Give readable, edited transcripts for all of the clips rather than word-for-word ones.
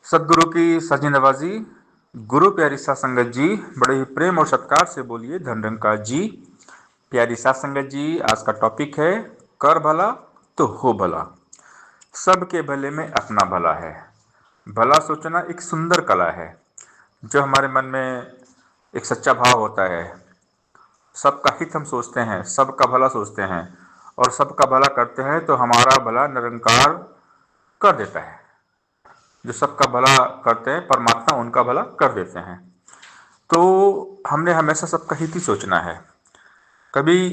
सदगुरु की सजी नवाजी। गुरु प्यारी सात संगत जी, बड़े ही प्रेम और सत्कार से बोलिए धन निरंकार जी। प्यारी सात संगत जी, आज का टॉपिक है कर भला तो हो भला। सबके भले में अपना भला है। भला सोचना एक सुंदर कला है। जो हमारे मन में एक सच्चा भाव होता है, सबका हित हम सोचते हैं, सबका भला सोचते हैं और सबका भला करते हैं, तो हमारा भला निरंकार कर देता है। जो सबका भला करते हैं परमात्मा उनका भला कर देते हैं। तो हमने हमेशा सबका हित ही सोचना है, कभी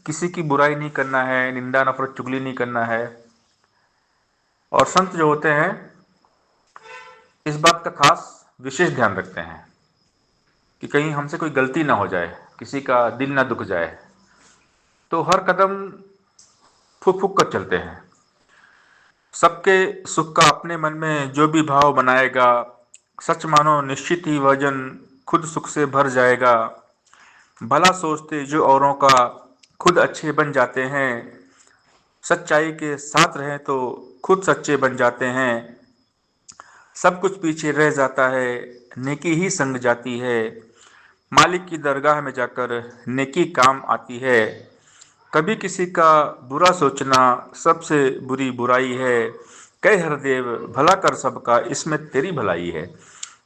किसी की बुराई नहीं करना है, निंदा नफरत चुगली नहीं करना है। और संत जो होते हैं इस बात का खास विशेष ध्यान रखते हैं कि कहीं हमसे कोई गलती ना हो जाए, किसी का दिल ना दुख जाए। तो हर कदम फूक फूक कर चलते हैं। सबके सुख का अपने मन में जो भी भाव बनाएगा, सच मानो निश्चित ही वह जन खुद सुख से भर जाएगा। भला सोचते जो औरों का खुद अच्छे बन जाते हैं। सच्चाई के साथ रहें तो खुद सच्चे बन जाते हैं। सब कुछ पीछे रह जाता है, नेकी ही संग जाती है। मालिक की दरगाह में जाकर नेकी काम आती है। कभी किसी का बुरा सोचना सबसे बुरी बुराई है। कह हरदेव भला कर सबका, इसमें तेरी भलाई है।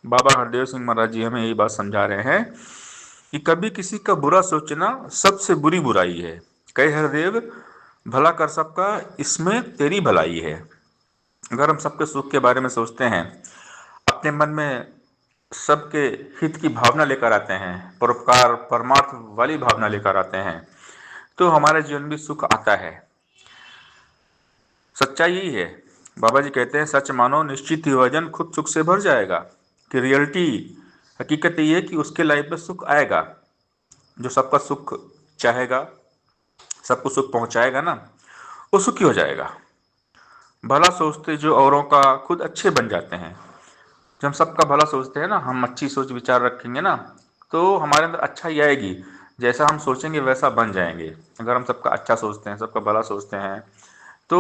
बाबा हरदेव सिंह महाराज जी हमें यही बात समझा रहे हैं कि कभी किसी का बुरा सोचना सबसे बुरी बुराई है। कह हरदेव भला कर सबका, इसमें तेरी भलाई है। अगर हम सबके सुख के बारे में सोचते हैं, अपने मन में सबके हित की भावना लेकर आते हैं, परोपकार परमार्थ वाली भावना लेकर आते हैं, तो हमारे जीवन में सुख आता है। सच्चाई यही है। बाबा जी कहते हैं सच मानो निश्चित ही वजन खुद सुख से भर जाएगा। कि रियलिटी हकीकत ये है कि उसके लाइफ में सुख आएगा। जो सबका सुख चाहेगा, सबको सुख पहुंचाएगा ना, वो सुखी हो जाएगा। भला सोचते जो औरों का खुद अच्छे बन जाते हैं। जब हम सबका भला सोचते हैं ना, हम अच्छी सोच विचार रखेंगे ना, तो हमारे अंदर अच्छा ही आएगी। जैसा हम सोचेंगे वैसा बन जाएंगे। अगर हम सबका अच्छा सोचते हैं, सबका भला सोचते हैं, तो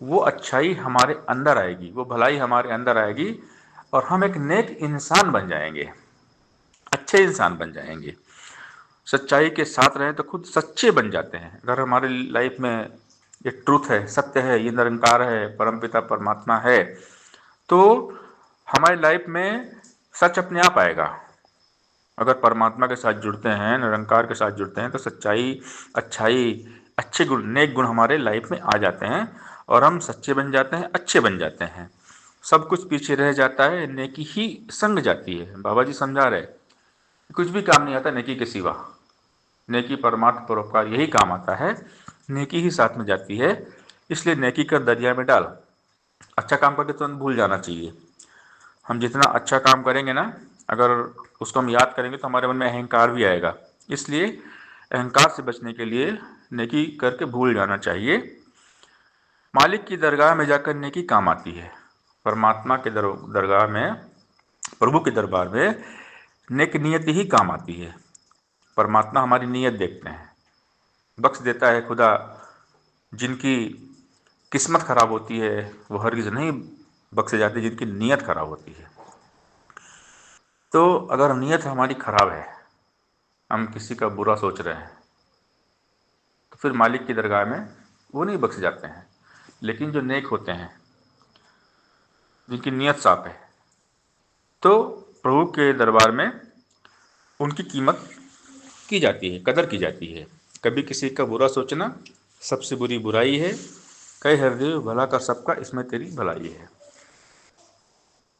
वो अच्छाई हमारे अंदर आएगी, वो भलाई हमारे अंदर आएगी और हम एक नेक इंसान बन जाएंगे, अच्छे इंसान बन जाएंगे। सच्चाई के साथ रहें तो खुद सच्चे बन जाते हैं। अगर हमारे लाइफ में ये ट्रूथ है, सत्य है, ये निरंकार है, परमपिता परमात्मा है, तो हमारी लाइफ में सच अपने आप आएगा। अगर परमात्मा के साथ जुड़ते हैं, निरंकार के साथ जुड़ते हैं, तो सच्चाई, अच्छाई, अच्छे गुण, नेक गुण हमारे लाइफ में आ जाते हैं और हम सच्चे बन जाते हैं, अच्छे बन जाते हैं। सब कुछ पीछे रह जाता है, नेकी ही संग जाती है। बाबा जी समझा रहे, कुछ भी काम नहीं आता नेकी के सिवा। नेकी परमार्थ परोपकार यही काम आता है, नेकी ही साथ में जाती है। इसलिए नेकी कर दरिया में डाल। अच्छा काम करके तुरंत भूल जाना चाहिए। हम जितना अच्छा काम करेंगे ना, अगर उसको हम याद करेंगे तो हमारे मन में अहंकार भी आएगा। इसलिए अहंकार से बचने के लिए नेकी करके भूल जाना चाहिए। मालिक की दरगाह में जाकर नेकी काम आती है। परमात्मा के दरगाह में, प्रभु के दरबार में नेक नियत ही काम आती है। परमात्मा हमारी नीयत देखते हैं, बख्श देता है खुदा। जिनकी किस्मत खराब होती है वो हरगिज़ नहीं बख्शे जाते, जिनकी नीयत खराब होती है। तो अगर नीयत हमारी खराब है, हम किसी का बुरा सोच रहे हैं, तो फिर मालिक की दरगाह में वो नहीं बख्शे जाते हैं। लेकिन जो नेक होते हैं, जिनकी नीयत साफ है, तो प्रभु के दरबार में उनकी कीमत की जाती है, कदर की जाती है। कभी किसी का बुरा सोचना सबसे बुरी बुराई है। कई हृदय भला कर सबका, इसमें तेरी भलाई है।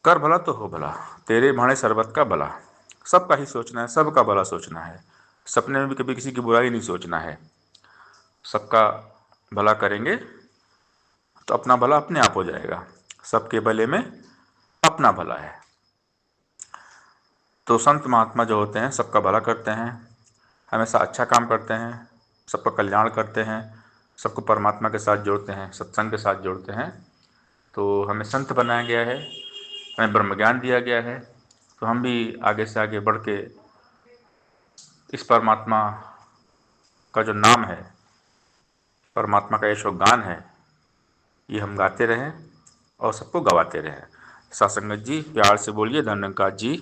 कर भला तो हो भला, तेरे भाणे शरबत का भला। सबका ही सोचना है, सबका भला सोचना है। सपने में भी कभी किसी की बुराई नहीं सोचना है। सबका भला करेंगे तो अपना भला अपने आप हो जाएगा। सबके भले में अपना भला है। तो संत महात्मा जो होते हैं सबका भला करते हैं, हमेशा अच्छा काम करते हैं, सबका कल्याण करते हैं, सबको परमात्मा के साथ जोड़ते हैं, सत्संग के साथ जोड़ते हैं। तो हमें संत बनाया गया है, हमें ब्रह्म ज्ञान दिया गया है। तो हम भी आगे से आगे बढ़ के इस परमात्मा का जो नाम है, परमात्मा का यशो गान है, ये हम गाते रहें और सबको गवाते रहें। सासंगत जी प्यार से बोलिए धन्यवाद जी।